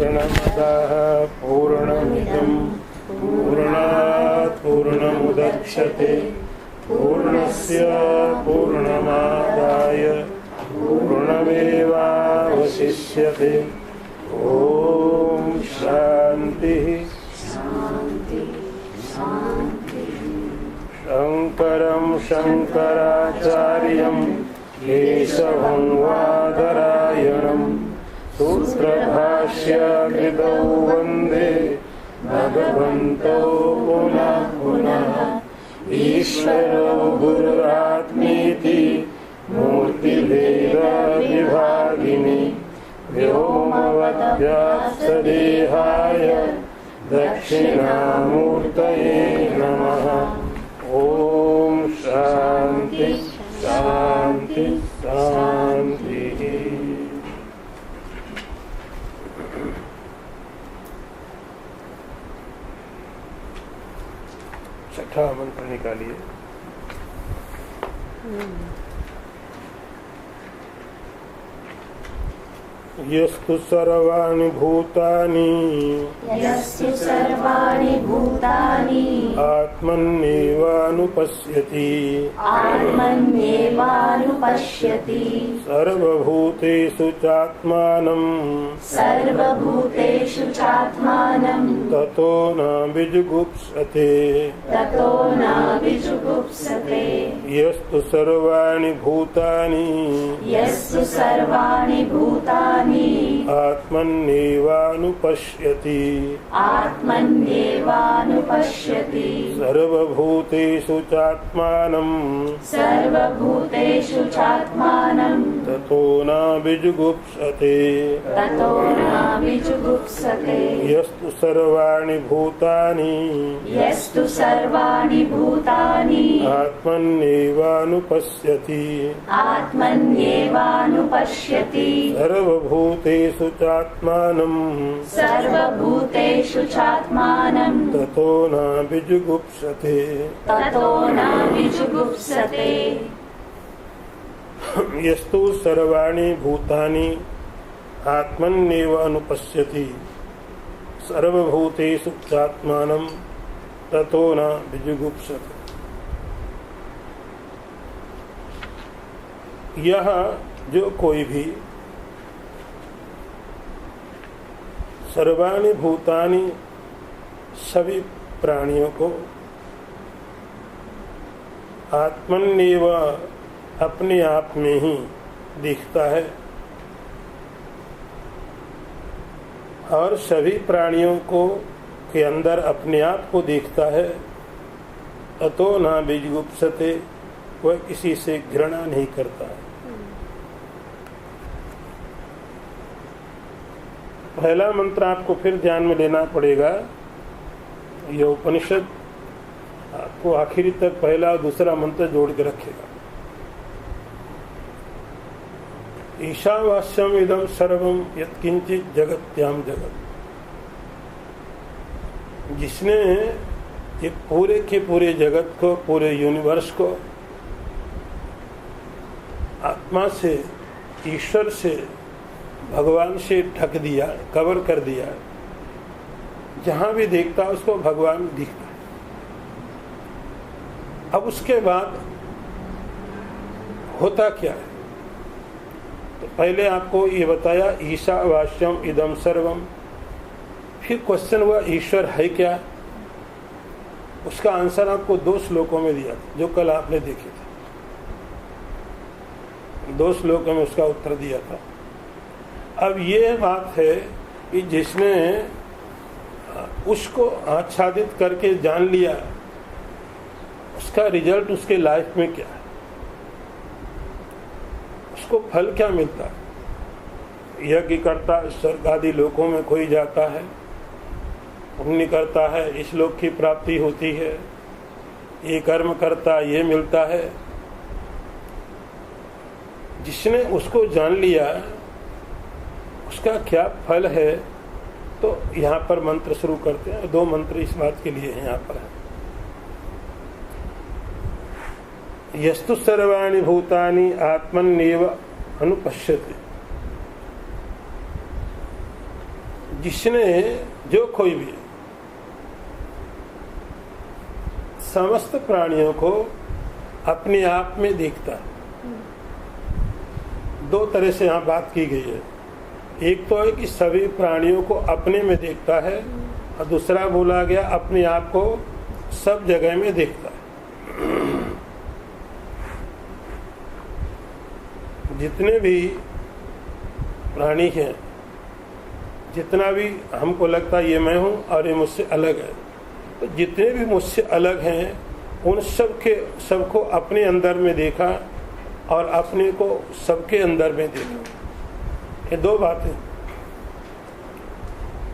पूर्णमदः पूर्णमिदं पूर्णात् पूर्णमुदच्यते पूर्णस्य पूर्णमादाय पूर्णमेवावशिष्यते। ओम शांति शांति शांति। शंकरं शंकराचार्यं केशवं वादरायणं सूत्रभाष्यकृतौ वन्दे भगवन्तौ पुनः पुनः। ईश्वरो गुरुरात्मेति मूर्तिभेदविभागिने व्योमवद्व्याप्तदेहाय दक्षिणामूर्तये नमः। ओम शांति शांति शांति। छठा मंत्र निकालिए। यस्तु सर्वाणि भूतानि आत्मन्येवानुपश्यति सर्वभूतेषु चात्मानं ततो न विजुगुप्सते। यस्तु सर्वाणि भूतानि आत्मन्येवानुपश्यति सर्वभूतेषु चात्मानं ततो न विजुगुप्सते। यस्तु सर्वाणि भूतानि आत्मन्येवानुपश्यति सर्वभूतेषु चात्मानं ततो न विजुगुप्सते। यस्तु सर्वाणि भूतानि आत्मन्येवानुपश्यति सर्वभूतेषु चात्मानं ततो न विजुगुप्सते। यह जो कोई भी सर्वाणि भूतानि सभी प्राणियों को आत्मन्येव अपने आप में ही दिखता है और सभी प्राणियों को के अंदर अपने आप को देखता है। अतो न विजुगुप्सते, वह किसी से घृणा नहीं करता है। पहला मंत्र आपको फिर ध्यान में लेना पड़ेगा। यह उपनिषद आपको आखिरी तक पहला और दूसरा मंत्र जोड़ के रखेगा। ईशावास्यम इदं सर्वं यत्किंचित जगत्याम जगत। जिसने ये पूरे के पूरे जगत को, पूरे यूनिवर्स को आत्मा से, ईश्वर से, भगवान से ढक दिया, कवर कर दिया। जहां भी देखता उसको भगवान दिखता है। अब उसके बाद होता क्या है? तो पहले आपको ये बताया ईशावास्यम इदं सर्वम। फिर क्वेश्चन हुआ ईश्वर है क्या? उसका आंसर आपको 2 श्लोकों में दिया था, जो कल आपने देखे थे। 2 श्लोकों में उसका उत्तर दिया था। अब ये बात है कि जिसने उसको आच्छादित करके जान लिया, उसका रिजल्ट उसके लाइफ में क्या है, उसको फल क्या मिलता है। यज्ञ करता, स्वर्ग आदि लोकों में कोई जाता है, पुण्य करता है, इस लोक की प्राप्ति होती है। ये कर्म करता, ये मिलता है। जिसने उसको जान लिया उसका क्या फल है, तो यहाँ पर मंत्र शुरू करते हैं। 2 मंत्र इस बात के लिए यहाँ पर है। यस्तु सर्वाणि भूतानि आत्मन्येव अनुपश्यति। जिसने जो कोई भी समस्त प्राणियों को अपने आप में देखता है। दो तरह से यहाँ बात की गई है। एक तो है कि सभी प्राणियों को अपने में देखता है, और दूसरा बोला गया अपने आप को सब जगह में देखता है। जितने भी प्राणी हैं, जितना भी हमको लगता है ये मैं हूँ और ये मुझसे अलग है, तो जितने भी मुझसे अलग हैं उन सबको अपने अंदर में देखा और अपने को सबके अंदर में देखा। ये दो बातें।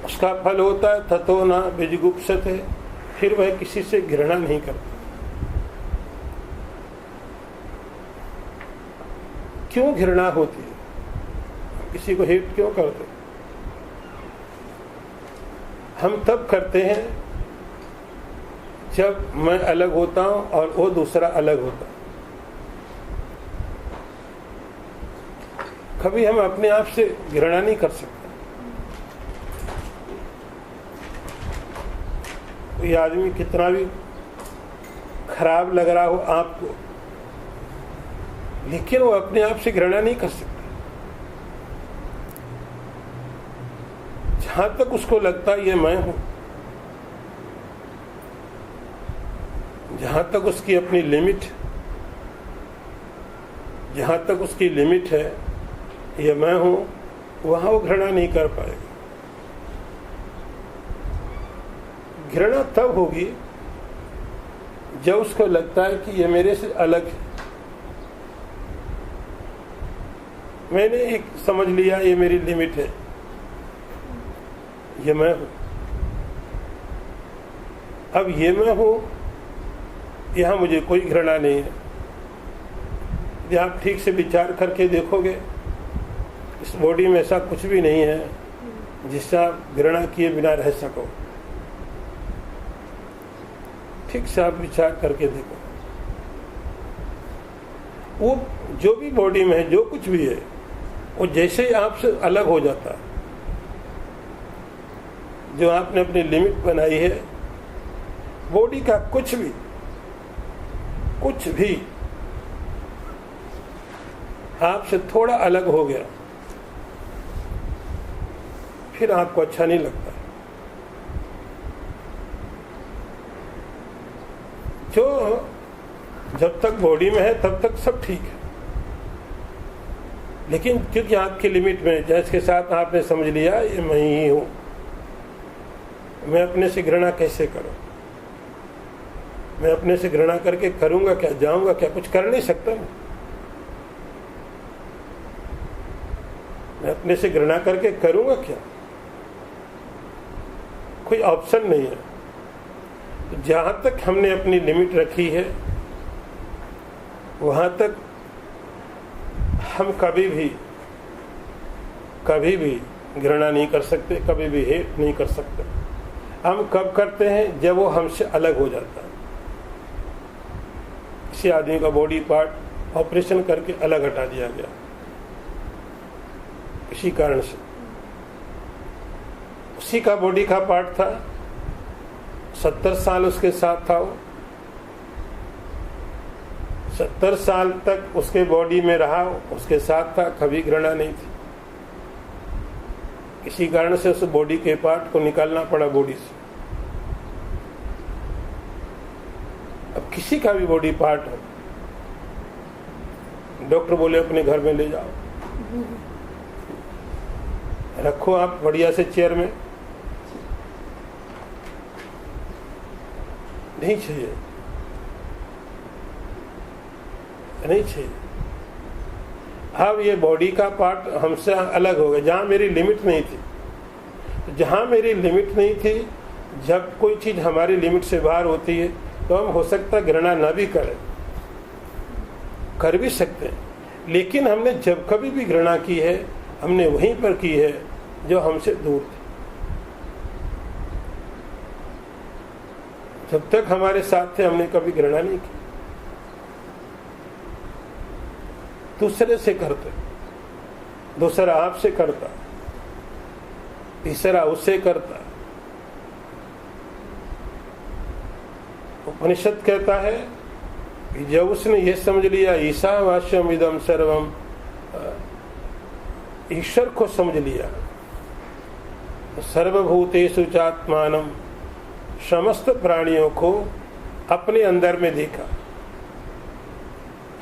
उसका फल होता है ततो न विजुगुप्सते, फिर वह किसी से घृणा नहीं करता। क्यों घृणा होती है? किसी को हेट क्यों करते? हम तब करते हैं जब मैं अलग होता हूं और वो दूसरा अलग होता है। कभी हम अपने आप से घृणा नहीं कर सकते। कोई आदमी कितना भी खराब लग रहा हो आपको, लेकिन वो अपने आप से घृणा नहीं कर सकता। जहां तक उसको लगता है ये मैं हूं, जहां तक उसकी अपनी लिमिट, जहां तक उसकी लिमिट है ये मैं हूं, वहां वो घृणा नहीं कर पाएगा। घृणा तब होगी जब उसको लगता है कि ये मेरे से अलग है। मैंने एक समझ लिया ये मेरी लिमिट है, ये मैं हूं। अब ये मैं हूं, यहां मुझे कोई घृणा नहीं है। यदि आप ठीक से विचार करके देखोगे, इस बॉडी में ऐसा कुछ भी नहीं है जिससे आप घृणा किए बिना रह सको। ठीक से आप विचार करके देखो, वो जो भी बॉडी में है, जो कुछ भी है, वो जैसे ही आपसे अलग हो जाता है, जो आपने अपनी लिमिट बनाई है, बॉडी का कुछ भी आपसे थोड़ा अलग हो गया, फिर आपको अच्छा नहीं लगता। जो जब तक बॉडी में है तब तक सब ठीक है, लेकिन क्योंकि आपकी लिमिट में, जिसके साथ आपने समझ लिया ये मैं ही हूं, मैं अपने से घृणा कैसे करूं? मैं अपने से घृणा करके करूंगा क्या? जाऊंगा क्या? कुछ कर नहीं सकता। मैं अपने से घृणा करके करूंगा क्या? कोई ऑप्शन नहीं है। तो जहां तक हमने अपनी लिमिट रखी है, वहां तक हम कभी भी घृणा नहीं कर सकते, कभी भी हेट नहीं कर सकते। हम कब करते हैं? जब वो हमसे अलग हो जाता है। किसी आदमी का बॉडी पार्ट ऑपरेशन करके अलग हटा दिया गया किसी कारण से, उसी का बॉडी का पार्ट था, 70 साल उसके साथ था, वो 70 साल तक उसके बॉडी में रहा, उसके साथ था, कभी घृणा नहीं थी। किसी कारण से उस बॉडी के पार्ट को निकालना पड़ा बॉडी से। अब किसी का भी बॉडी पार्ट हो, डॉक्टर बोले अपने घर में ले जाओ, रखो आप बढ़िया से चेयर में, नहीं चाहिए, नहीं चाहिए। अब ये बॉडी का पार्ट हमसे अलग हो गया, जहां मेरी लिमिट नहीं थी। जहां मेरी लिमिट नहीं थी, जब कोई चीज हमारी लिमिट से बाहर होती है तो हम हो सकता घृणा न भी करें, कर भी सकते हैं, लेकिन हमने जब कभी भी घृणा की है, हमने वहीं पर की है जो हमसे दूर थे। जब तक हमारे साथ थे हमने कभी घृणा नहीं की। दूसरे से करते, दूसरा आपसे करता, तीसरा उससे करता। उपनिषद कहता है कि जब उसने ये समझ लिया ईशावास्यम इदम सर्वम, ईश्वर को समझ लिया, तो सर्वभूतेषु चात्मानम, समस्त प्राणियों को अपने अंदर में देखा,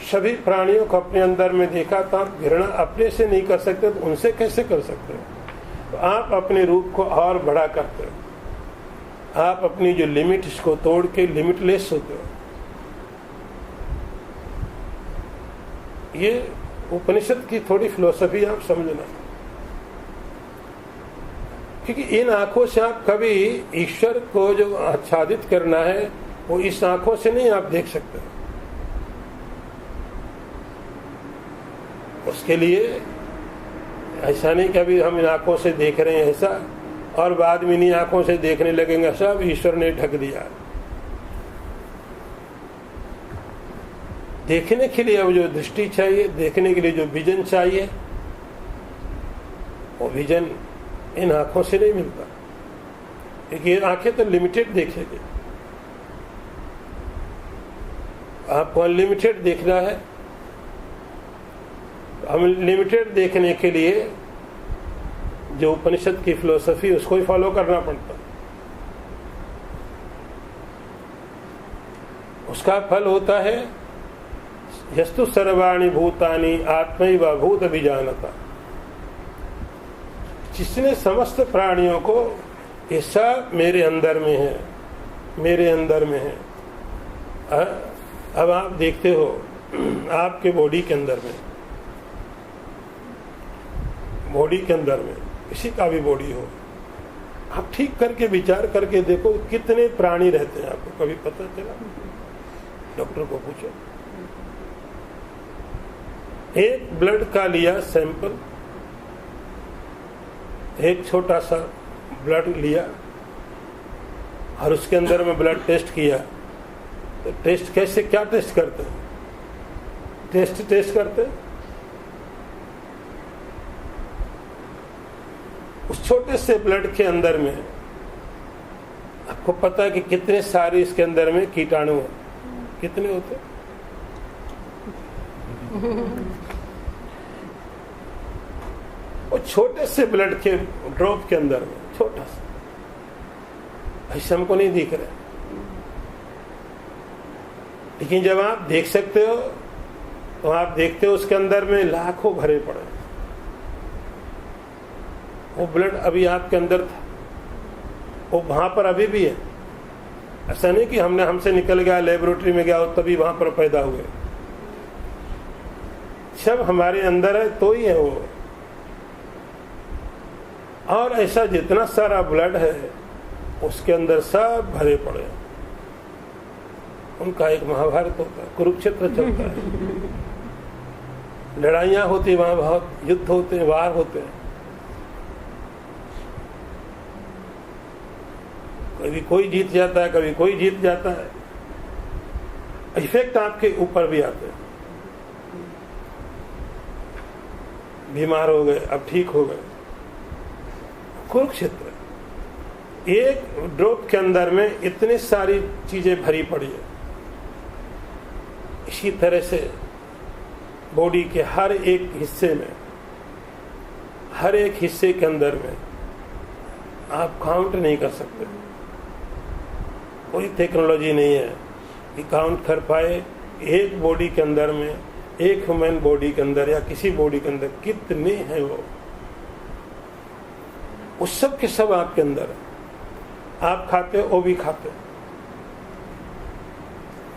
सभी प्राणियों को अपने अंदर में देखा। तो आप घृणा अपने से नहीं कर सकते तो उनसे कैसे कर सकते हो? तो आप अपने रूप को और बड़ा करते हो, आप अपनी जो लिमिट इसको तोड़ के लिमिटलेस होते हो। ये उपनिषद की थोड़ी फिलॉसफी आप समझना, क्योंकि इन आंखों से आप कभी ईश्वर को जो आच्छादित करना है वो इस आंखों से नहीं आप देख सकते। उसके लिए ऐसा नहीं कि अभी हम इन आंखों से देख रहे हैं ऐसा, और बाद में इन्हीं आंखों से देखने लगेंगे सब ईश्वर ने ढक दिया। देखने के लिए अब जो दृष्टि चाहिए, देखने के लिए जो विजन चाहिए, वो विजन इन आंखों से नहीं मिलता, क्योंकि ये आंखें तो लिमिटेड देखेंगे। आपको अनलिमिटेड देखना है, हम लिमिटेड देखने के लिए जो उपनिषद की फिलॉसफी उसको ही फॉलो करना पड़ता। उसका फल होता है यस्तु सर्वाणि भूतानि आत्मैव भूत विजानता। जिसने समस्त प्राणियों को ये सब मेरे अंदर में है, मेरे अंदर में है। अब आप देखते हो आपके बॉडी के अंदर में, बॉडी के अंदर में किसी का भी बॉडी हो, आप ठीक करके विचार करके देखो कितने प्राणी रहते हैं। आपको कभी पता चला? डॉक्टर को पूछो। एक ब्लड का लिया सैंपल, एक छोटा सा ब्लड लिया और उसके अंदर में ब्लड टेस्ट किया, तो टेस्ट कैसे, क्या टेस्ट करते हैं? टेस्ट करते हैं। उस छोटे से ब्लड के अंदर में आपको पता है कि कितने सारे इसके अंदर में कीटाणु हैं, कितने होते हैं? वो छोटे से ब्लड के ड्रॉप के अंदर में, छोटा सा, ऐसे हमको नहीं दिख रहा, लेकिन जब आप देख सकते हो तो आप देखते हो उसके अंदर में लाखों भरे पड़े। वो ब्लड अभी आपके अंदर था, वो वहां पर अभी भी है। ऐसा नहीं कि हमसे निकल गया, लेबोरेटरी में गया और तभी वहां पर पैदा हुए। सब हमारे अंदर है तो ही है वो। और ऐसा जितना सारा ब्लड है उसके अंदर सब भरे पड़े। उनका एक महाभारत होता है, कुरुक्षेत्र चलता है, लड़ाइयां होती है, वहां बहुत युद्ध होते हैं, वार होते हैं। कभी कोई जीत जाता है, कभी कोई जीत जाता है। इफेक्ट आपके ऊपर भी आते हैं। बीमार हो गए, अब ठीक हो गए। कुरुक्षेत्र, एक ड्रॉप के अंदर में इतनी सारी चीजें भरी पड़ी है। इसी तरह से बॉडी के हर एक हिस्से में, हर एक हिस्से के अंदर में आप काउंट नहीं कर सकते। कोई टेक्नोलॉजी नहीं है कि काउंट कर पाए एक बॉडी के अंदर में, एक ह्यूमन बॉडी के अंदर या किसी बॉडी के अंदर कितने हैं वो उस सब के सब आपके अंदर है। आप खाते हो, वो भी खाते हो।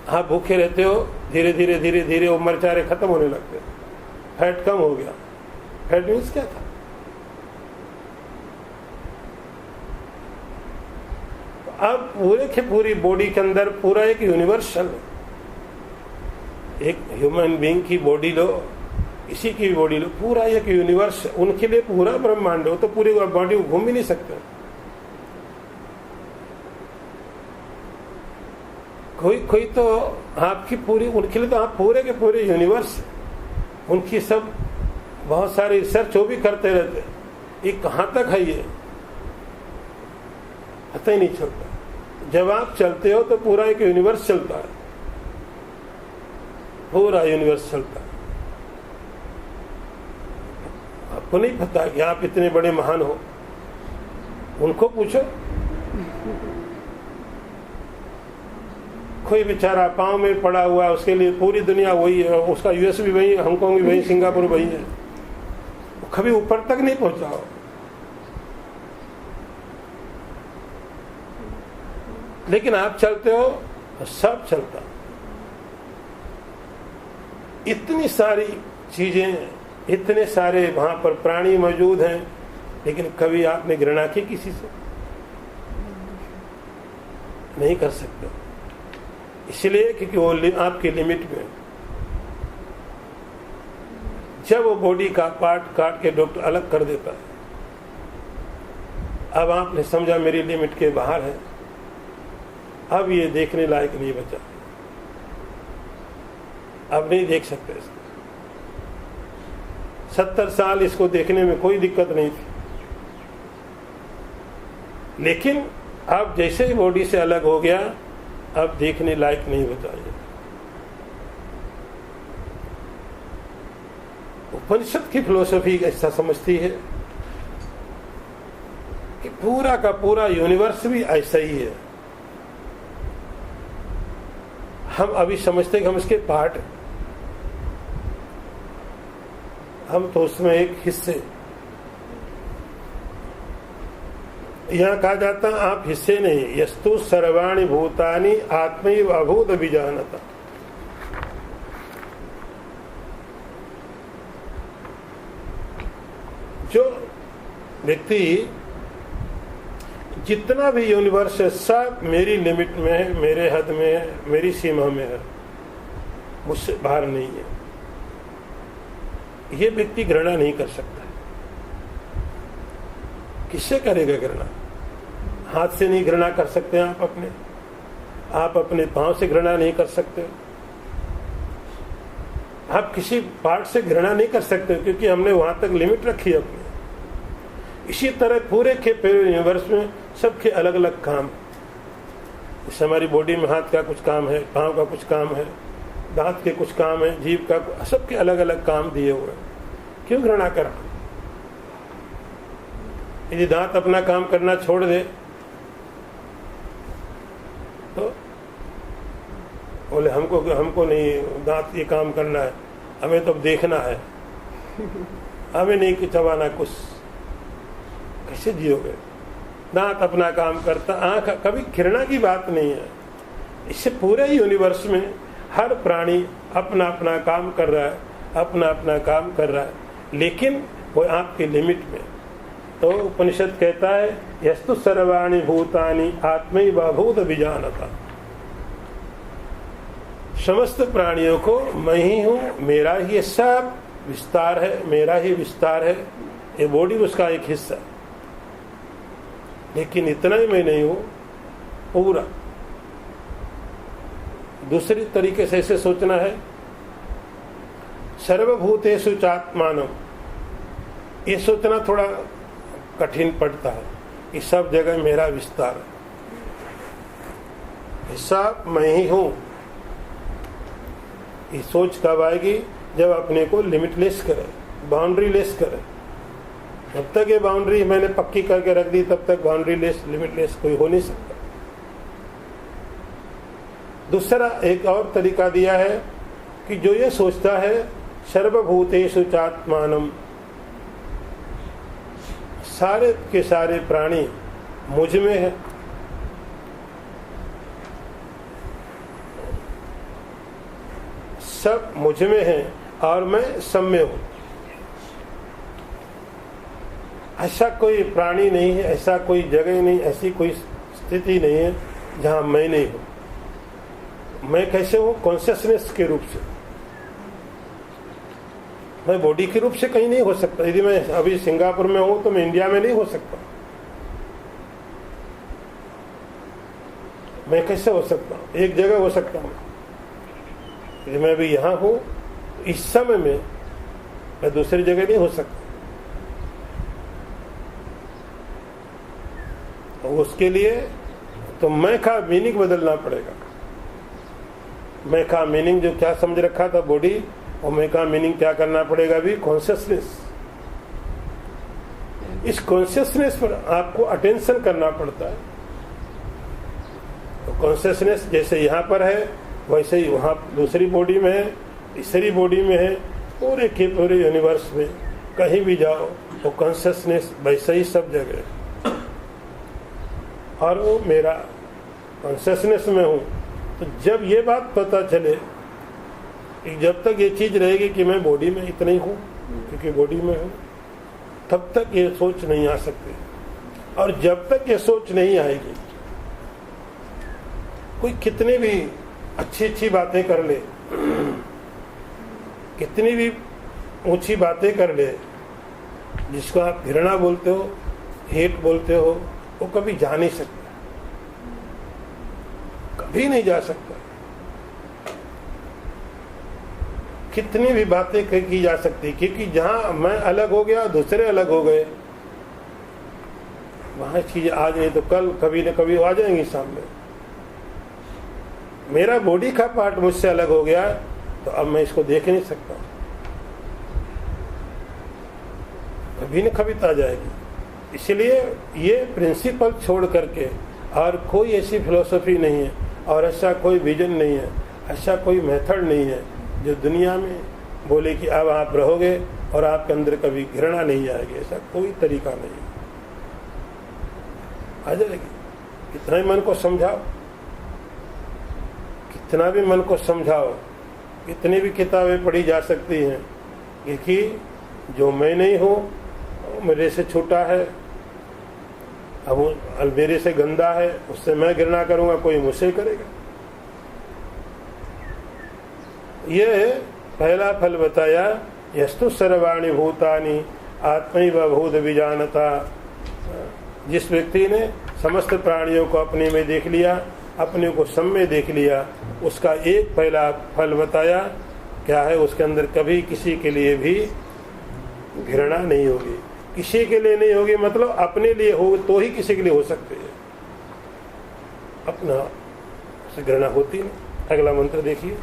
आप भूखे रहते हो, धीरे धीरे धीरे धीरे वो मरचारे खत्म होने लगते, फैट कम हो गया। फैट मीन्स क्या था? अब पूरे के पूरी बॉडी के अंदर पूरा एक यूनिवर्सल, एक ह्यूमन बीइंग की बॉडी लो, इसी की बॉडी लो, पूरा एक यूनिवर्स, उनके लिए पूरा ब्रह्मांड हो, तो पूरी बॉडी घूम भी नहीं सकते। कोई तो आपकी पूरी, उनके लिए तो आप पूरे के पूरे यूनिवर्स, उनकी सब बहुत सारी रिसर्च वो भी करते रहते, ये कहाँ तक है, ये पता ही नहीं चलता। जब आप चलते हो तो पूरा एक यूनिवर्स चलता है, पूरा यूनिवर्स चलता है। आपको नहीं पता कि आप इतने बड़े महान हो, उनको पूछो। कोई बेचारा पांव में पड़ा हुआ, उसके लिए पूरी दुनिया वही है, उसका यूएस भी वही, हांगकांग भी वही, सिंगापुर वही है, कभी ऊपर तक नहीं पहुंचा हो। लेकिन आप चलते हो तो सब चलता। इतनी सारी चीजें, इतने सारे वहां पर प्राणी मौजूद हैं, लेकिन कभी आपने घृणा की किसी से? नहीं कर सकते, इसलिए क्योंकि वो आपकी लिमिट में। जब वो बॉडी का पार्ट काट के डॉक्टर अलग कर देता है, अब आपने समझा मेरी लिमिट के बाहर है, अब ये देखने लायक नहीं बचा, अब नहीं देख सकते इसको। 70 साल इसको देखने में कोई दिक्कत नहीं थी, लेकिन अब जैसे ही बॉडी से अलग हो गया, अब देखने लायक नहीं बचा ये। उपनिषद की फिलोसफी ऐसा समझती है कि पूरा का पूरा यूनिवर्स भी ऐसा ही है। हम अभी समझते हैं कि हम इसके पार्ट, हम तो उसमें एक हिस्से। यहां कहा जाता आप हिस्से नहीं, यस्तु सर्वाणि भूतानि आत्मैव अभूत विजानता। जो व्यक्ति जितना भी यूनिवर्स है सब मेरी लिमिट में है, मेरे हद में है, मेरी सीमा में है, मुझसे बाहर नहीं है, ये व्यक्ति घृणा नहीं कर सकता। किससे करेगा घृणा? हाथ से नहीं घृणा कर सकते आप अपने पांव से घृणा नहीं कर सकते, आप किसी पार्ट से घृणा नहीं कर सकते, क्योंकि हमने वहां तक लिमिट रखी है अपनी। इसी तरह पूरे के पूरे यूनिवर्स में सबके अलग अलग काम। इस हमारी बॉडी में हाथ का कुछ काम है, पांव का कुछ काम है, दांत के कुछ काम है, जीभ का, सबके अलग अलग काम दिए हुए। क्यों घृणा करा? यदि दांत अपना काम करना छोड़ दे तो बोले हमको नहीं दांत ये काम करना है, हमें तो देखना है, हमें नहीं चबाना कुछ। कैसे जियोगे? दांत अपना काम करता, आंख, कभी घृणा की बात नहीं है। इससे पूरे यूनिवर्स में हर प्राणी अपना अपना काम कर रहा है, अपना अपना काम कर रहा है, लेकिन वो आपकी लिमिट में। तो उपनिषद कहता है यस्तु सर्वाणि भूतानि आत्मैव अभूत विजानता। समस्त प्राणियों को मैं ही हूं, मेरा ही ये सब विस्तार है, मेरा ही विस्तार है। ये बॉडी उसका एक हिस्सा है, लेकिन इतना ही मैं नहीं हूं पूरा। दूसरी तरीके से ऐसे सोचना है, सर्वभूतेषु चात्मानम। ये सोचना थोड़ा कठिन पड़ता है कि सब जगह मेरा विस्तार है, सब मैं ही हूं। ये सोच कब आएगी? जब अपने को लिमिटलेस करे, बाउंड्री लेस करे। जब तक ये बाउंड्री मैंने पक्की करके रख दी, तब तक बाउंड्री लेस, लिमिटलेस कोई हो नहीं सकता। दूसरा एक और तरीका दिया है कि जो ये सोचता है सर्वभूतेषु चात्मानम, सारे के सारे प्राणी मुझ में है, सब मुझ में है और मैं सब में हूं। ऐसा कोई प्राणी नहीं है, ऐसा कोई जगह नहीं, ऐसी कोई स्थिति नहीं है जहां मैं नहीं हूं। मैं कैसे हूं? कॉन्शियसनेस के रूप से। मैं बॉडी के रूप से कहीं नहीं हो सकता। यदि मैं अभी सिंगापुर में हूं तो मैं इंडिया में नहीं हो सकता। मैं कैसे हो सकता हूं? एक जगह हो सकता हूं। यदि मैं अभी यहां हूं, इस समय में मैं दूसरी जगह नहीं हो सकता। तो उसके लिए तो मैं का मीनिंग बदलना पड़ेगा। मैं का मीनिंग जो क्या समझ रखा था बॉडी, और मैं का मीनिंग क्या करना पड़ेगा भी कॉन्शियसनेस। इस कॉन्शियसनेस पर आपको अटेंशन करना पड़ता है। तो कॉन्शियसनेस जैसे यहाँ पर है वैसे ही वहाँ दूसरी बॉडी में है, तीसरी बॉडी में है, पूरे के पूरे यूनिवर्स में कहीं भी जाओ तो कॉन्शियसनेस वैसे ही सब जगह है। और वो मेरा कॉन्शियसनेस में हूँ। तो जब ये बात पता चले कि जब तक ये चीज रहेगी कि मैं बॉडी में इतना ही हूँ क्योंकि बॉडी में हूँ, तब तक ये सोच नहीं आ सकती। और जब तक ये सोच नहीं आएगी, कोई कितनी भी अच्छी अच्छी बातें कर ले, कितनी भी ऊंची बातें कर ले, जिसको आप घृणा बोलते हो, हेट बोलते हो, वो कभी जा नहीं सकता, कभी नहीं जा सकता। कितनी भी बातें की जा सकती, क्योंकि जहां मैं अलग हो गया दूसरे अलग हो गए, वहां चीज आज नहीं तो कल कभी न कभी आ जाएंगी सामने। मेरा बॉडी का पार्ट मुझसे अलग हो गया तो अब मैं इसको देख नहीं सकता, कभी न कभी आ जाएगी। इसलिए ये प्रिंसिपल छोड़ करके और कोई ऐसी फिलॉसफी नहीं है और ऐसा कोई विजन नहीं है, ऐसा कोई मेथड नहीं है जो दुनिया में बोले कि अब आप रहोगे और आपके अंदर कभी घृणा नहीं आएगी। ऐसा कोई तरीका नहीं है, आ जाएगी। कितना ही मन को समझाओ, कितना भी मन को समझाओ, कितनी भी किताबें पढ़ी जा सकती हैं, क्योंकि जो मैं नहीं हूँ मेरे से छोटा है, अब वो मेरे से गंदा है, उससे मैं घृणा करूंगा, कोई मुझसे करेगा। ये पहला फल बताया, यस्तु सर्वाणि भूतानि आत्मैव भूत विजानता। जिस व्यक्ति ने समस्त प्राणियों को अपने में देख लिया, अपने को सब में देख लिया, उसका एक पहला फल बताया क्या है, उसके अंदर कभी किसी के लिए भी घृणा नहीं होगी। किसी के लिए नहीं होगी मतलब अपने लिए हो तो ही किसी के लिए हो सकती है, अपना से घृणा होती नहीं। अगला मंत्र देखिए,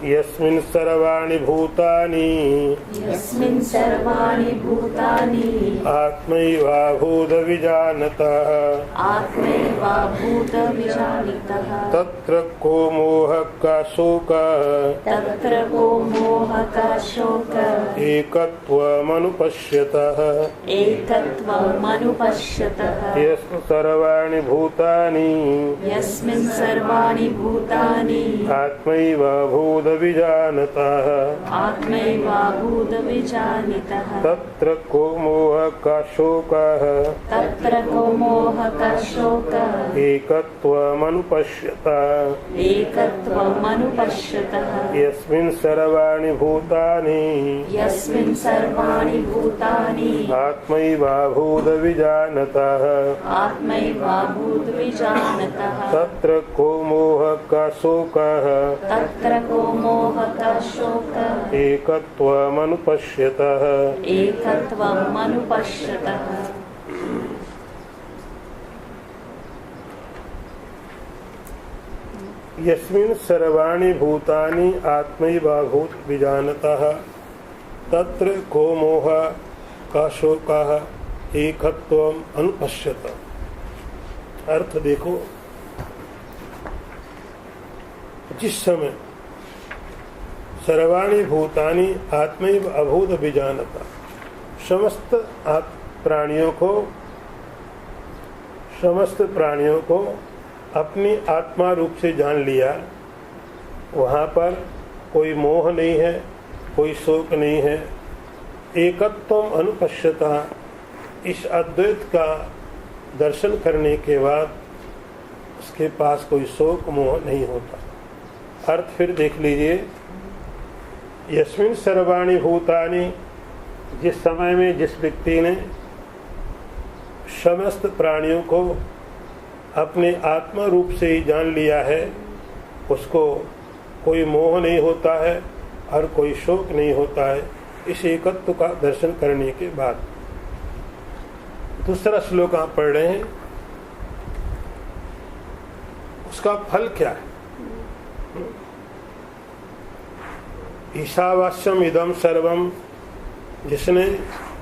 यस्मिन् सर्वाणि भूतानि आत्मैवाभूत विजानतः तत्र को मोहः का शोकः एकत्वमनुपश्यतः यस्मिन् सर्वाणि भूतानि आत्मैवाभूत विजानतः तत्र को मोहः का शोकः एकत्वमनुपश्यतः यस्मिन् सर्वाणि भूतानि आत्मैवाभूत विजानतः तत्र को मोहः का शोकः एकत्वमनुपश्यतः। यस्मिन् सर्वाणि भूतानि आत्मैवाभूत विजानतः तत्र को मोहः का शोकः एकत्वम् अनुपश्यतः। अर्थ देखो, जिस समय सर्वाणि भूतानि आत्मैव अभूत विजानता, समस्त प्राणियों को अपनी आत्मा रूप से जान लिया, वहाँ पर कोई मोह नहीं है, कोई शोक नहीं है। एकत्वम अनुपश्यता, इस अद्वैत का दर्शन करने के बाद उसके पास कोई शोक मोह नहीं होता। अर्थ फिर देख लीजिए, यस्मिन् सर्वाणि भूतानि, जिस समय में जिस व्यक्ति ने समस्त प्राणियों को अपने आत्मा रूप से ही जान लिया है, उसको कोई मोह नहीं होता है, और कोई शोक नहीं होता है इस एकत्व का दर्शन करने के बाद। दूसरा श्लोक आप पढ़ रहे हैं, उसका फल क्या है? ईशावास्यम इदम सर्वम, जिसने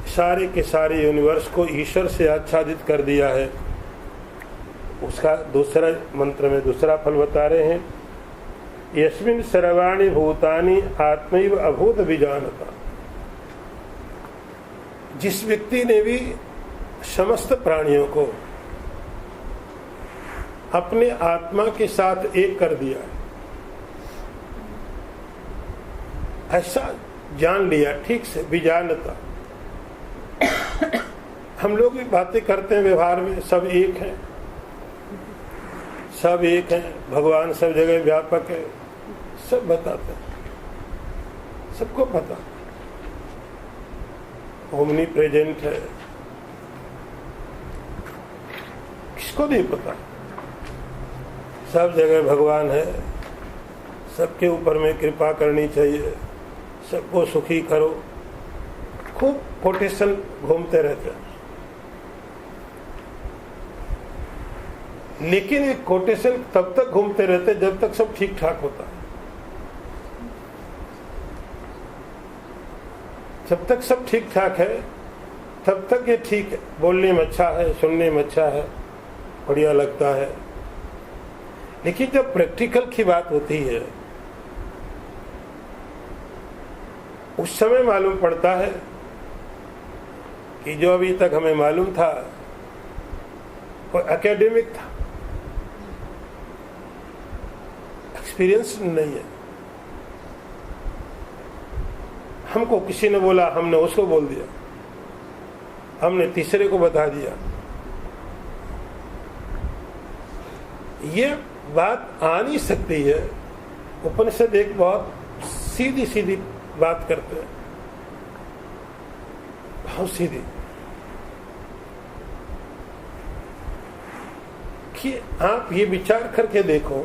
सारे के सारे यूनिवर्स को ईश्वर से आच्छादित कर दिया है, उसका दूसरा मंत्र में दूसरा फल बता रहे हैं। यस्मिन् सर्वाणि भूतानि आत्मैव अभूत विजानता, जिस व्यक्ति ने भी समस्त प्राणियों को अपने आत्मा के साथ एक कर दिया, ऐसा जान लिया ठीक से, विजानता। हम लोग भी बातें करते हैं व्यवहार में, सब एक है, सब एक है, भगवान सब जगह व्यापक है, सब बताते हैं, सबको पता, ओमनी प्रेजेंट है, किसको नहीं पता, सब जगह भगवान है, सबके ऊपर में कृपा करनी चाहिए, सबको सुखी करो, खूब कोटेशन घूमते रहते हैं। लेकिन ये कोटेशन तब तक घूमते रहते जब तक सब ठीक ठाक होता है। जब तक सब ठीक ठाक है तब तक ये ठीक है, बोलने में अच्छा है, सुनने में अच्छा है, बढ़िया लगता है। लेकिन जब प्रैक्टिकल की बात होती है उस समय मालूम पड़ता है कि जो अभी तक हमें मालूम था वो एकेडमिक था, एक्सपीरियंस नहीं है। हमको किसी ने बोला, हमने उसको बोल दिया, हमने तीसरे को बता दिया। ये बात आ नहीं सकती है। उपनिषद एक बहुत सीधी सीधी बात करते हैं, बहुत सीधी, कि आप ये विचार करके देखो,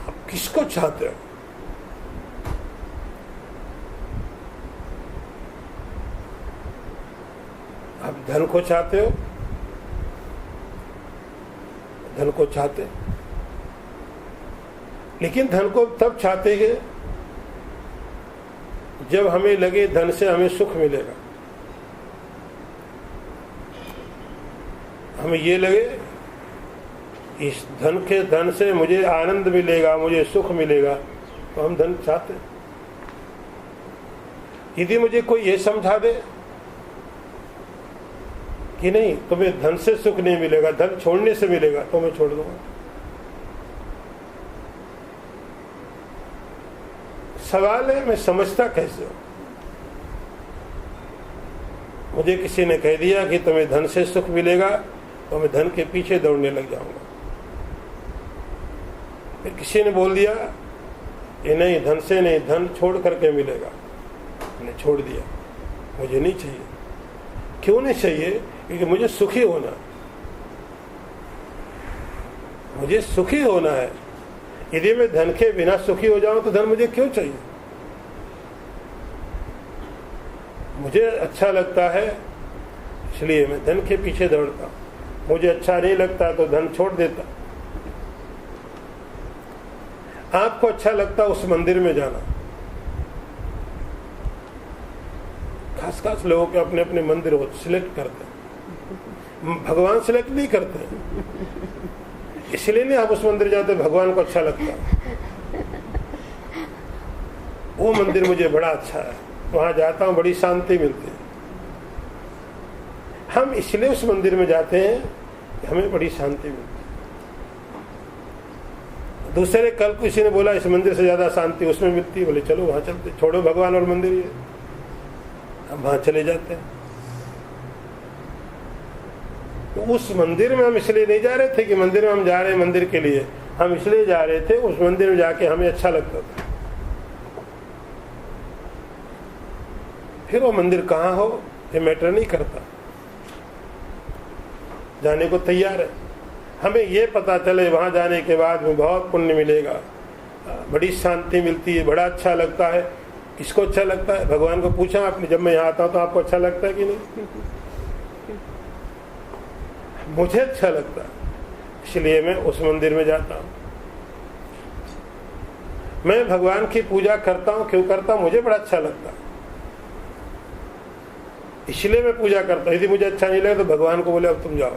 आप किसको चाहते हो? आप धन को चाहते हो? धन को चाहते, लेकिन धन को तब चाहते हैं जब हमें लगे धन से हमें सुख मिलेगा। हमें ये लगे इस धन से मुझे आनंद मिलेगा, मुझे सुख मिलेगा, तो हम धन चाहते। यदि मुझे कोई ये समझा दे कि नहीं तुम्हें धन से सुख नहीं मिलेगा, धन छोड़ने से मिलेगा, तो मैं छोड़ दूंगा। सवाल है मैं समझता कैसे हूं? मुझे किसी ने कह दिया कि तुम्हें धन से सुख मिलेगा, तो मैं धन के पीछे दौड़ने लग जाऊंगा। फिर किसी ने बोल दिया कि नहीं धन से नहीं, धन छोड़ करके मिलेगा, मैंने छोड़ दिया, मुझे नहीं चाहिए। क्यों नहीं चाहिए? क्योंकि मुझे सुखी होना, मुझे सुखी होना है। यदि मैं धन के बिना सुखी हो जाऊं तो धन मुझे क्यों चाहिए? मुझे अच्छा लगता है इसलिए मैं धन के पीछे दौड़ता, मुझे अच्छा नहीं लगता तो धन छोड़ देता। आपको अच्छा लगता उस मंदिर में जाना, खास खास लोगों के अपने अपने मंदिर हो सिलेक्ट करते हैं, भगवान सिलेक्ट नहीं करते, इसलिए नहीं आप उस मंदिर जाते, भगवान को अच्छा लगता। वो मंदिर मुझे बड़ा अच्छा है, वहां जाता हूं, बड़ी शांति मिलती है। हम इसलिए उस मंदिर में जाते हैं कि हमें बड़ी शांति मिलती है। दूसरे कल किसी ने बोला इस मंदिर से ज्यादा शांति उसमें मिलती है, बोले चलो वहां चलते, छोड़ो भगवान और मंदिर, ये हम वहां चले जाते हैं। तो उस मंदिर में हम इसलिए नहीं जा रहे थे कि मंदिर में हम जा रहे हैं मंदिर के लिए, हम इसलिए जा रहे थे उस मंदिर में जाके हमें अच्छा लगता था। फिर वो मंदिर कहाँ हो ये मैटर नहीं करता, जाने को तैयार है। हमें ये पता चले वहाँ जाने के बाद में बहुत पुण्य मिलेगा, बड़ी शांति मिलती है, बड़ा अच्छा लगता है। किसको अच्छा लगता है? भगवान को पूछा आपने, जब मैं यहाँ आता हूँ तो आपको अच्छा लगता है कि नहीं? मुझे अच्छा लगता है, इसलिए मैं उस मंदिर में जाता हूँ। मैं भगवान की पूजा करता हूँ, क्यों करता हूँ? मुझे बड़ा अच्छा लगता है, इसलिए मैं पूजा करता हूँ। यदि मुझे अच्छा नहीं लगे तो भगवान को बोले अब तुम जाओ।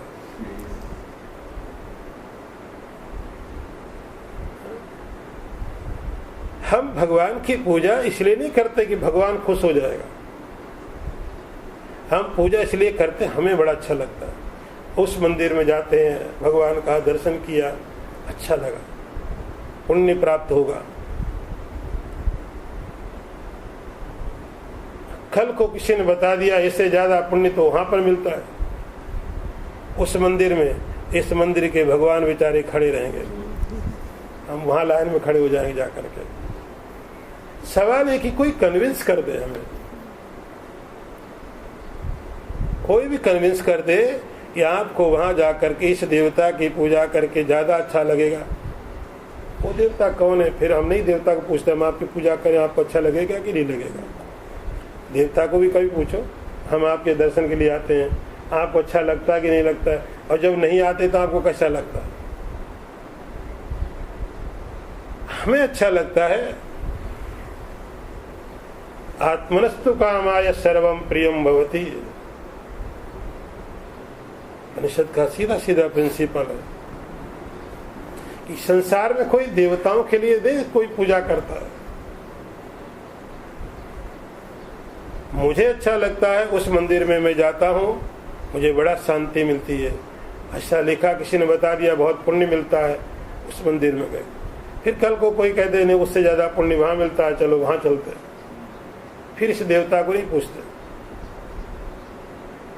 हम भगवान की पूजा इसलिए नहीं करते कि भगवान खुश हो जाएगा, हम पूजा इसलिए करते हमें बड़ा अच्छा लगता है। उस मंदिर में जाते हैं, भगवान का दर्शन किया, अच्छा लगा, पुण्य प्राप्त होगा। कल को किसी ने बता दिया इससे ज्यादा पुण्य तो वहां पर मिलता है, उस मंदिर में। इस मंदिर के भगवान बेचारे खड़े रहेंगे, हम वहां लाइन में खड़े हो जाएंगे जाकर के। सवाल है कि कोई कन्विंस कर दे हमें, कोई भी कन्विंस कर दे कि आपको वहां जाकर के इस देवता की पूजा करके ज्यादा अच्छा लगेगा। वो देवता कौन है? फिर हम नहीं देवता को पूछते, हम आपकी पूजा करें आपको अच्छा लगेगा कि नहीं लगेगा? देवता को भी कभी पूछो, हम आपके दर्शन के लिए आते हैं, आपको अच्छा लगता है कि नहीं लगता है? और जब नहीं आते तो आपको कैसा लगता है? हमें अच्छा लगता है। आत्मनस्तु कामाय सर्वम प्रियम भवति, उपनिषद का सीधा सीधा प्रिंसिपल है कि संसार में कोई देवताओं के लिए नहीं कोई पूजा करता है। मुझे अच्छा लगता है, उस मंदिर में मैं जाता हूँ, मुझे बड़ा शांति मिलती है। अच्छा लिखा, किसी ने बता दिया बहुत पुण्य मिलता है, उस मंदिर में गए। फिर कल को कोई कहते नहीं उससे ज्यादा पुण्य वहां मिलता है, चलो वहां चलते हैं। फिर इस देवता को नहीं पूछते।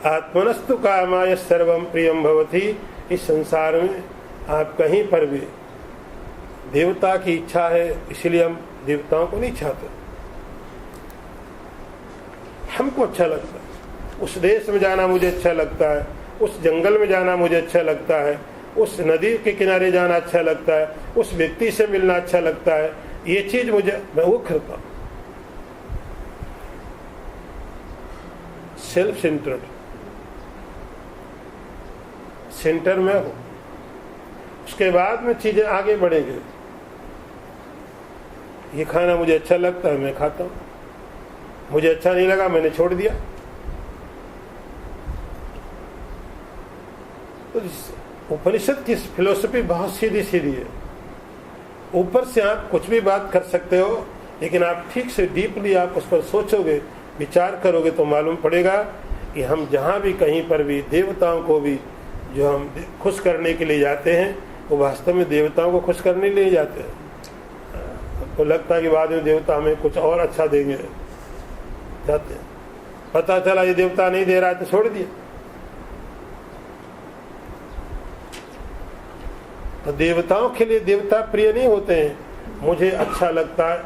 आत्मनस्तु कामाय सर्वम प्रियम भवति, इस संसार में आप कहीं पर भी देवता की इच्छा है, इसलिए हम देवताओं को नहीं चाहते। हमको अच्छा लगता है, उस देश में जाना मुझे अच्छा लगता है, उस जंगल में जाना मुझे अच्छा लगता है, उस नदी के किनारे जाना अच्छा लगता है, उस व्यक्ति से मिलना अच्छा लगता है। ये चीज मुझे, मैं वो करता हूं। सेल्फ सेंटर्ड सेंटर में हो, उसके बाद में चीजें आगे बढ़ेंगे। ये खाना मुझे अच्छा लगता है, मैं खाता हूं, मुझे अच्छा नहीं लगा मैंने छोड़ दिया। तो उपनिषद की फिलोसफी बहुत सीधी सीधी है। ऊपर से आप कुछ भी बात कर सकते हो, लेकिन आप ठीक से डीपली आप उस पर सोचोगे, विचार करोगे तो मालूम पड़ेगा कि हम जहाँ भी कहीं पर भी देवताओं को भी जो हम खुश करने के लिए जाते हैं, वो वास्तव में देवताओं को खुश करने के लिए जाते हैं। तो लगता है कि बाद में देवता हमें कुछ और अच्छा देंगे, जाते हैं। पता चला ये देवता नहीं दे रहा है तो छोड़ दिया। तो देवताओं के लिए देवता प्रिय नहीं होते हैं। मुझे अच्छा लगता है,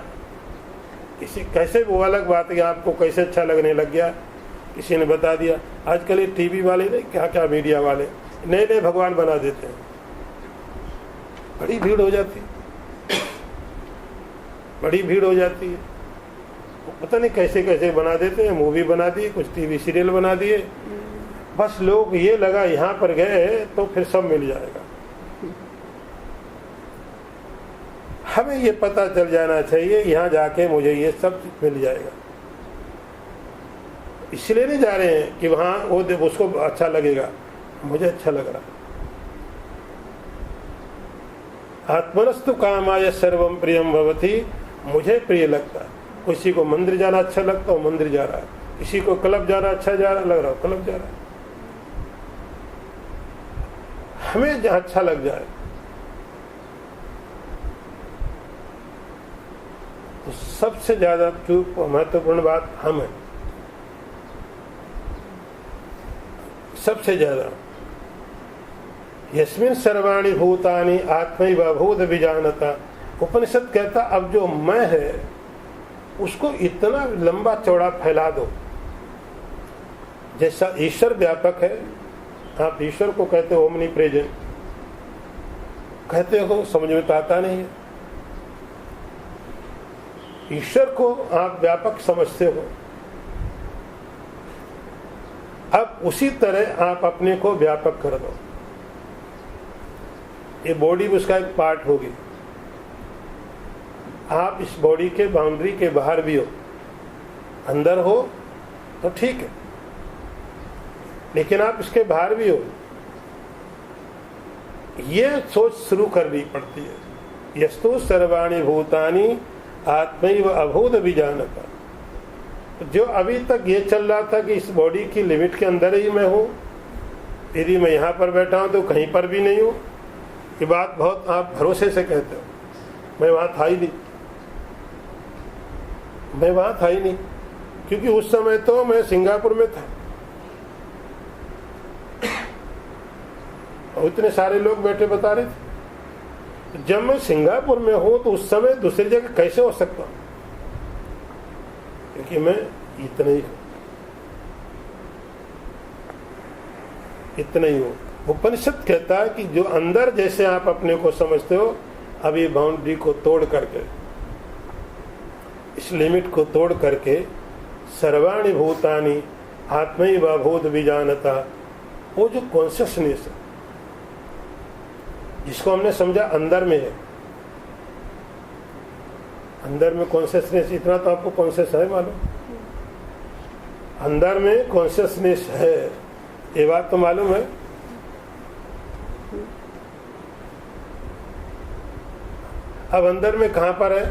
किसी कैसे वो अलग बात है कि आपको कैसे अच्छा लगने लग गया, किसी ने बता दिया। आजकल ये टीवी वाले नहीं, क्या क्या मीडिया वाले नए नए भगवान बना देते हैं, बड़ी भीड़ हो जाती है, बड़ी भीड़ हो जाती है। पता नहीं कैसे कैसे बना देते हैं, मूवी बना दिए, कुछ टीवी सीरियल बना दिए, बस लोग ये लगा यहाँ पर गए तो फिर सब मिल जाएगा। हमें ये पता चल जाना चाहिए यहाँ जाके मुझे ये सब मिल जाएगा। इसलिए नहीं जा रहे हैं कि वहाँ वो उसको अच्छा लगेगा, मुझे अच्छा लग रहा। आत्मनस्तु कामाय सर्वम प्रियम भवति, मुझे प्रिय लगता है। किसी को मंदिर जाना अच्छा लगता हो, मंदिर जा रहा है। किसी को क्लब जाना अच्छा लग रहा हो, क्लब जा रहा है। हमें जहाँ अच्छा लग जाए। तो सबसे ज्यादा महत्वपूर्ण बात हम है, सबसे ज्यादा। यस्मिन् सर्वाणि भूतानि आत्मैव भूत विजानता। उपनिषद कहता अब जो मैं है उसको इतना लंबा चौड़ा फैला दो। जैसा ईश्वर व्यापक है, आप ईश्वर को कहते हो ओमनी प्रेजेंट, कहते हो, समझ में तो आता नहीं है। ईश्वर को आप व्यापक समझते हो, अब उसी तरह आप अपने को व्यापक कर दो। ये बॉडी उसका एक पार्ट होगी। आप इस बॉडी के बाउंड्री के बाहर भी हो, अंदर हो तो ठीक है, लेकिन आप इसके बाहर भी हो, ये सोच शुरू करनी पड़ती है। यस्तु सर्वाणि भूतानि आत्मैव अभूत विजानता। जो अभी तक ये चल रहा था कि इस बॉडी की लिमिट के अंदर ही मैं हूं, यदि मैं यहां पर बैठा हूं तो कहीं पर भी नहीं हूं, ये बात बहुत आप भरोसे से कहते हो। मैं वहां था ही नहीं, मैं वहां था ही नहीं, क्योंकि उस समय तो मैं सिंगापुर में था और इतने सारे लोग बैठे बता रहे थे। जब मैं सिंगापुर में हूं तो उस समय दूसरी जगह कैसे हो सकता हूं, क्योंकि मैं इतना ही हूं। उपनिषद कहता है कि जो अंदर जैसे आप अपने को समझते हो, अभी बाउंड्री को तोड़ करके, इस लिमिट को तोड़ करके सर्वाणि भूतानि आत्मैव अभूत विजानता, वो जो कॉन्शियसनेस है जिसको हमने समझा अंदर में है, अंदर में कॉन्शियसनेस, इतना तो आपको कॉन्शियस है मालूम, अंदर में कॉन्शियसनेस है, ये बात तो मालूम है। अब अंदर में कहां पर है,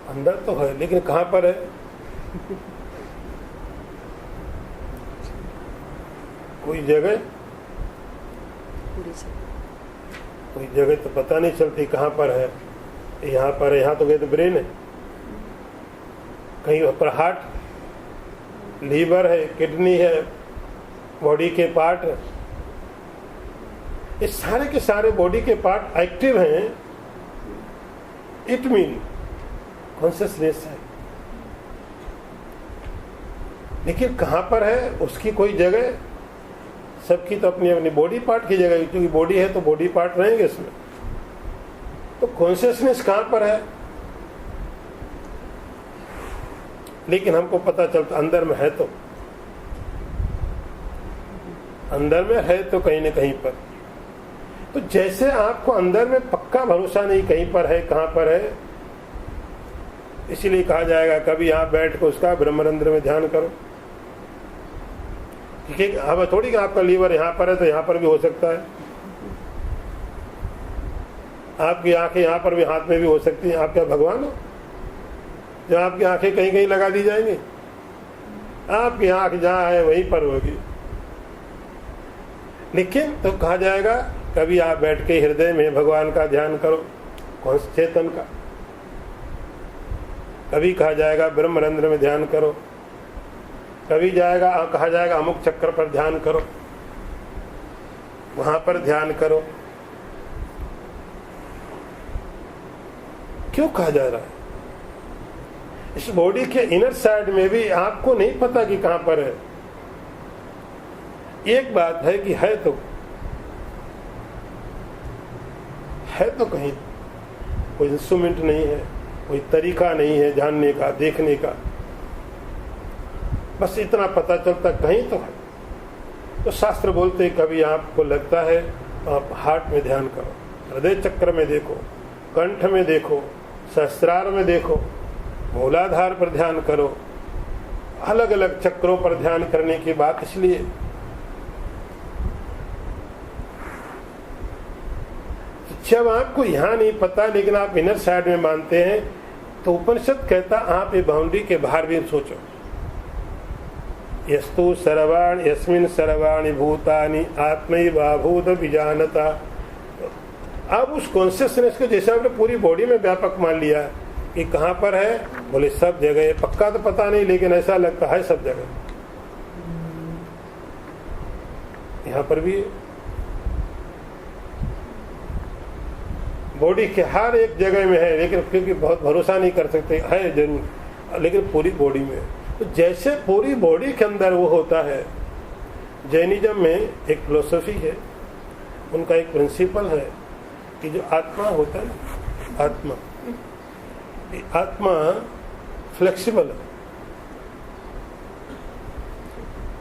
अंदर तो है लेकिन कहां पर है, कोई जगह तो पता नहीं चलती कहां पर है। यहां पर है, यहां तो गए तो ब्रेन है, कहीं पर हार्ट, लीवर है, किडनी है, बॉडी के पार्ट है, ये सारे के सारे बॉडी के पार्ट एक्टिव हैं। इट मीन कॉन्शियसनेस है, लेकिन कहां पर है उसकी कोई जगह, सबकी तो अपनी अपनी बॉडी पार्ट की जगह, क्योंकि बॉडी है तो बॉडी पार्ट रहेंगे इसमें। तो कॉन्शियसनेस कहां पर है, लेकिन हमको पता चलता अंदर में है, तो अंदर में है तो कहीं न कहीं पर। तो जैसे आपको अंदर में पक्का भरोसा नहीं कहीं पर है, कहां पर है, इसीलिए कहा जाएगा कभी यहां बैठ कर उसका ब्रह्मरंध्र में ध्यान करो। क्योंकि अब थोड़ी कि आपका लीवर यहां पर है तो यहां पर भी हो सकता है, आपकी आंखें यहां पर भी, हाथ में भी हो सकती हैं। आप क्या भगवान हो जो आपकी आंखें कहीं कहीं लगा दी जाएंगी? आपकी आंख जहां है वहीं पर होगी। लेकिन तो कहा जाएगा कभी आप बैठ के हृदय में भगवान का ध्यान करो, कौन चेतन का। कभी कहा जाएगा ब्रह्मरंध्र में ध्यान करो, कभी कहा जाएगा अमुक चक्र पर ध्यान करो, वहां पर ध्यान करो। क्यों कहा जा रहा है? इस बॉडी के इनर साइड में भी आपको नहीं पता कि कहां पर है। एक बात है कि है तो कहीं, कोई इंस्ट्रूमेंट नहीं है, कोई तरीका नहीं है जानने का, देखने का, बस इतना पता चलता कहीं तो है। तो शास्त्र बोलते कभी आपको लगता है आप हार्ट में ध्यान करो, हृदय चक्र में देखो, कंठ में देखो, सहस्त्रार में देखो, मूलाधार पर ध्यान करो। अलग अलग चक्रों पर ध्यान करने की बात इसलिए जब आपको यहां नहीं पता लेकिन आप इनर साइड में मानते हैं, तो उपनिषद कहता आप ये बाउंड्री के बाहर भी सोचो। यस्तु सर्वाणि यस्मिन् सर्वाणि भूतानि आत्मैव अभूत विजानता। अब उस कॉन्शियसनेस को जैसे आपने पूरी बॉडी में व्यापक मान लिया कि कहां पर है, बोले सब जगह, पक्का तो पता नहीं लेकिन ऐसा लगता है सब जगह। यहां पर भी बॉडी के हर एक जगह में है, लेकिन क्योंकि बहुत भरोसा नहीं कर सकते, है जरूर, लेकिन पूरी बॉडी में। तो जैसे पूरी बॉडी के अंदर वो होता है, जैनिज्म में एक फिलोसफी है उनका एक प्रिंसिपल है कि जो आत्मा होता है ना, आत्मा फ्लेक्सिबल है,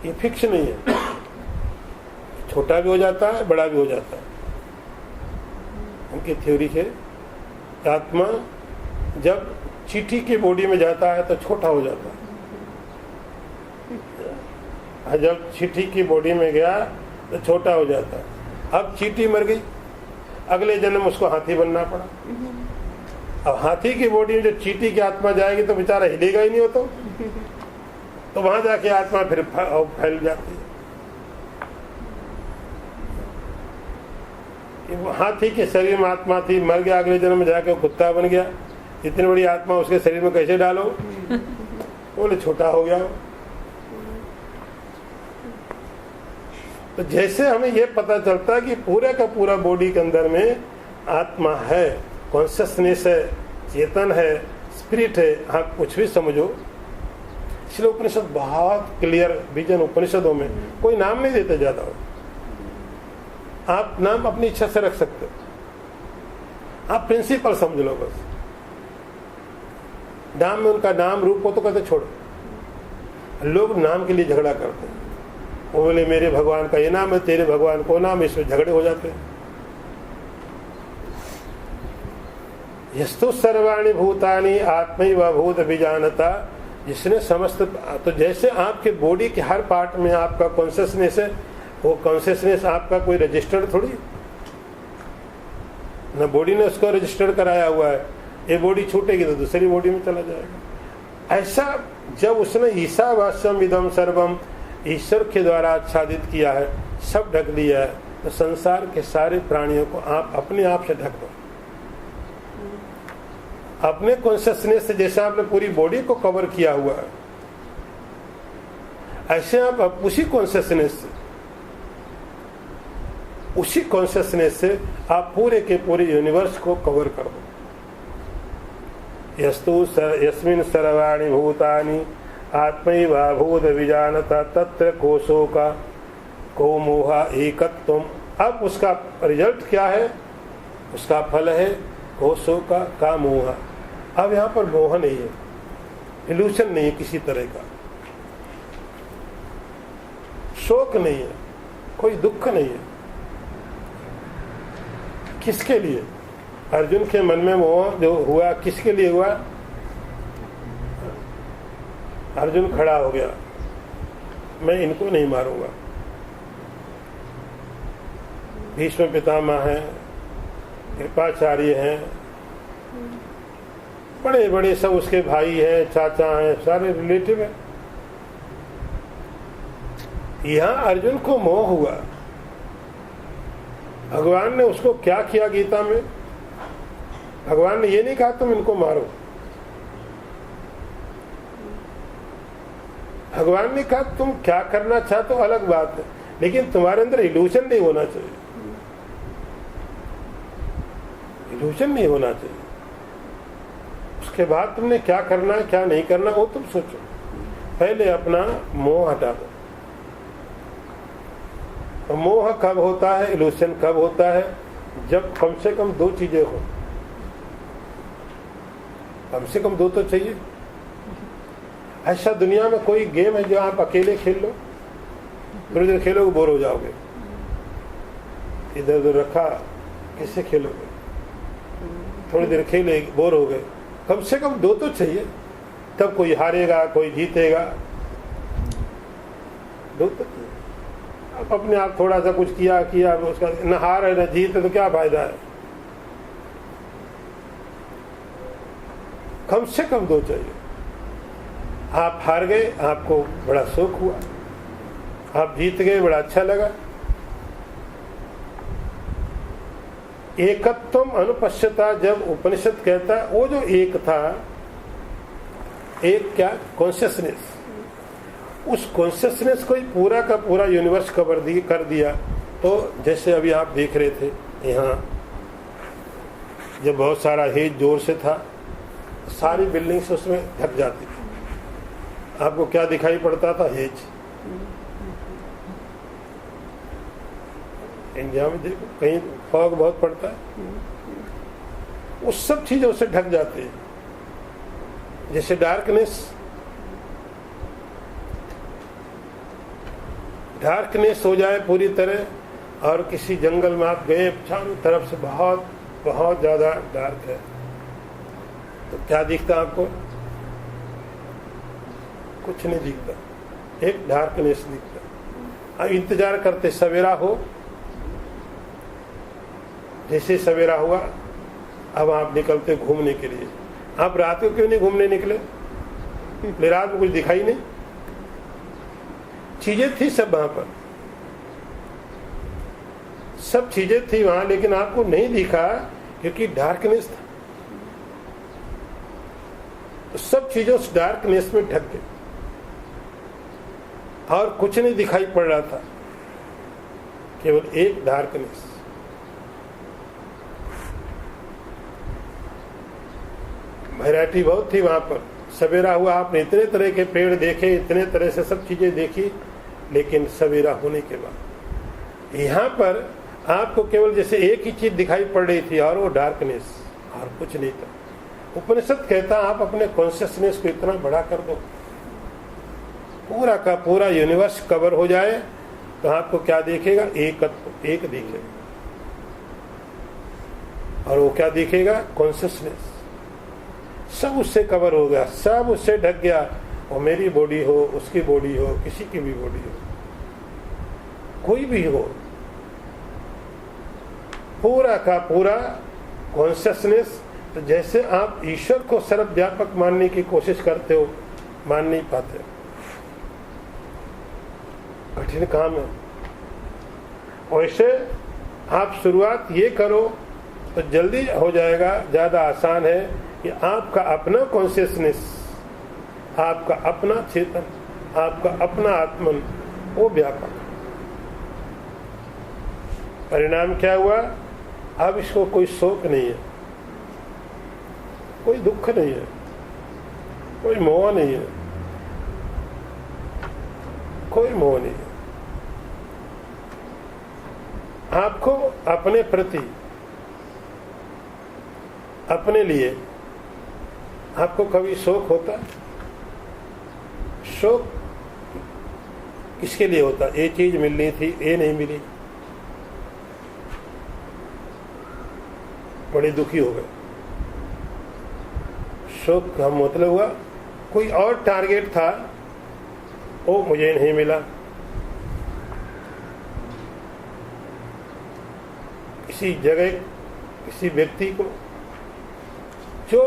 ये फिक्स नहीं है, छोटा भी हो जाता है बड़ा भी हो जाता है। उनकी थ्योरी है आत्मा जब चींटी की बॉडी में जाता है तो छोटा हो जाता है, जब चींटी की बॉडी में गया तो छोटा हो जाता है। अब चींटी मर गई, अगले जन्म उसको हाथी बनना पड़ा। अब हाथी की बॉडी में जब चींटी की आत्मा जाएगी तो बेचारा हिलेगा ही नहीं, हो तो वहां जाके आत्मा फिर फैल जाती है। हाथी के शरीर में आत्मा थी, मर गया, अगले जन्म में जाके कुत्ता बन गया। इतनी बड़ी आत्मा उसके शरीर में कैसे डालो? बोले छोटा हो गया। तो जैसे हमें यह पता चलता है कि पूरे का पूरा बॉडी के अंदर में आत्मा है, कॉन्शियसनेस है, चेतन है, स्पिरिट है, आप कुछ भी समझो। इसलिए उपनिषद बहुत क्लियर विजन, उपनिषदों में कोई नाम नहीं देते ज्यादा, आप नाम अपनी इच्छा से रख सकते हो, आप प्रिंसिपल समझ लो बस। नाम में उनका नाम रूप हो तो कहते छोड़ो। लोग नाम के लिए झगड़ा करते हैं, वो बोले मेरे भगवान का ये नाम है, तेरे भगवान को नाम, इसमें झगड़े हो जाते हैं। यस्तु सर्वाणि भूतानि आत्मैव भूत विजानता, जिसने समस्त, तो जैसे आपके बॉडी के हर पार्ट में आपका कॉन्शियसनेस है, वो कॉन्शियसनेस आपका कोई रजिस्टर्ड थोड़ी ना, बॉडी ने उसको रजिस्टर्ड कराया हुआ है। ये बॉडी छूटेगी तो दूसरी बॉडी में चला जाएगा। ऐसा जब उसने ईशावास्यम इदम सर्वम, ईश्वर के द्वारा आच्छादित किया है, सब ढक दिया है, तो संसार के सारे प्राणियों को आप अपने आप से ढक दो। अपने कॉन्शियसनेस से जैसे आपने पूरी बॉडी को कवर किया हुआ है, ऐसे आप उसी कॉन्शियसनेस से आप पूरे के पूरे यूनिवर्स को कवर कर दो। यस्मिन् सर्वाणि भूतानि आत्मैव भूत विजानता तत्र कोशो का को मोह एकत्वम। अब उसका रिजल्ट क्या है? उसका फल है कोशो का मोह। अब यहाँ पर मोह नहीं है, इल्यूशन नहीं है किसी तरह का, शोक नहीं है, कोई दुख नहीं है। किसके लिए? अर्जुन के मन में मोह जो हुआ किसके लिए हुआ? अर्जुन खड़ा हो गया, मैं इनको नहीं मारूंगा। भीष्म पितामह हैं, कृपाचार्य हैं, बड़े बड़े सब उसके भाई हैं, चाचा हैं, सारे रिलेटिव हैं। यहां अर्जुन को मोह हुआ। भगवान ने उसको क्या किया गीता में? भगवान ने ये नहीं कहा तुम इनको मारो, भगवान ने कहा तुम क्या करना चाहते हो अलग बात है, लेकिन तुम्हारे अंदर इल्यूशन नहीं होना चाहिए, इल्यूशन नहीं होना चाहिए। उसके बाद तुमने क्या करना है क्या नहीं करना वो तुम सोचो, पहले अपना मोह हटा दो। तो मोह कब होता है, इल्यूशन कब होता है? जब कम से कम दो चीजें हो, कम से कम दो तो चाहिए। ऐसा दुनिया में कोई गेम है जो आप अकेले खेल लो, थोड़ी देर खेलोगे बोर हो जाओगे, इधर उधर रखा किससे खेलोगे, थोड़ी देर खेले बोर हो गए। कम से कम दो तो चाहिए, तब कोई हारेगा कोई जीतेगा, दो तो चाहिए। आप अपने आप थोड़ा सा कुछ किया उसका न हार है न जीत है तो क्या फायदा है? कम से कम दो चाहिए। आप हार गए आपको बड़ा सुख हुआ, आप जीत गए बड़ा अच्छा लगा। एकत्वम अनुपश्यता, जब उपनिषद कहता है वो जो एक था, एक क्या कॉन्शियसनेस, उस कॉन्शियसनेस को ही पूरा का पूरा यूनिवर्स कर दिया। तो जैसे अभी आप देख रहे थे यहाँ जब बहुत सारा हेज जोर से था, सारी बिल्डिंग्स उसमें ढक जाती थी। आपको क्या दिखाई पड़ता था? हेज। इंडिया में देखो कहीं फॉग बहुत पड़ता है, उस सब चीजों से ढक जाते हैं। जैसे डार्कनेस हो जाए पूरी तरह, और किसी जंगल में आप गए, चारों तरफ से बहुत बहुत ज्यादा डार्क है, तो क्या दिखता आपको? कुछ नहीं दिखता, एक डार्कनेस दिखता। अब इंतजार करते सवेरा हो, जैसे सवेरा हुआ अब आप निकलते घूमने के लिए। आप रात को क्यों नहीं घूमने निकले? रात में कुछ दिखाई नहीं, चीजें थी सब वहां पर, सब चीजें थी वहां, लेकिन आपको नहीं दिखा क्योंकि डार्कनेस था। तो सब चीजों उस डार्कनेस में ढक गई और कुछ नहीं दिखाई पड़ रहा था, केवल एक डार्कनेस। वैरायटी बहुत थी वहां पर। सवेरा हुआ, आपने इतने तरह के पेड़ देखे, इतने तरह से सब चीजें देखी, लेकिन सवेरा होने के बाद यहां पर आपको केवल जैसे एक ही चीज दिखाई पड़ रही थी, और वो डार्कनेस, और कुछ नहीं था। उपनिषद कहता आप अपने कॉन्शियसनेस को इतना बड़ा कर दो, पूरा का पूरा यूनिवर्स कवर हो जाए, तो आपको क्या दिखेगा? एक दिखेगा। और वो क्या दिखेगा? कॉन्शियसनेस। सब उससे कवर हो गया, सब उससे ढक गया। वो मेरी बॉडी हो, उसकी बॉडी हो, किसी की भी बॉडी हो, कोई भी हो, पूरा का पूरा कॉन्शियसनेस। तो जैसे आप ईश्वर को सर्वव्यापक मानने की कोशिश करते हो, मान नहीं पाते, कठिन काम है। वैसे आप शुरुआत ये करो तो जल्दी हो जाएगा, ज्यादा आसान है कि आपका अपना कॉन्शियसनेस, आपका अपना चेतन, आपका अपना आत्मन वो व्यापक। परिणाम क्या हुआ? अब इसको कोई शोक नहीं है, कोई दुख नहीं है, कोई मोह नहीं है, कोई मोह नहीं है। आपको अपने प्रति, अपने लिए आपको कभी शोक होता? शोक किसके लिए होता? ये चीज मिलनी थी, ये नहीं मिली, बड़े दुखी हो गए। शोक का मतलब हुआ कोई और टारगेट था, वो मुझे नहीं मिला। किसी जगह, किसी व्यक्ति को जो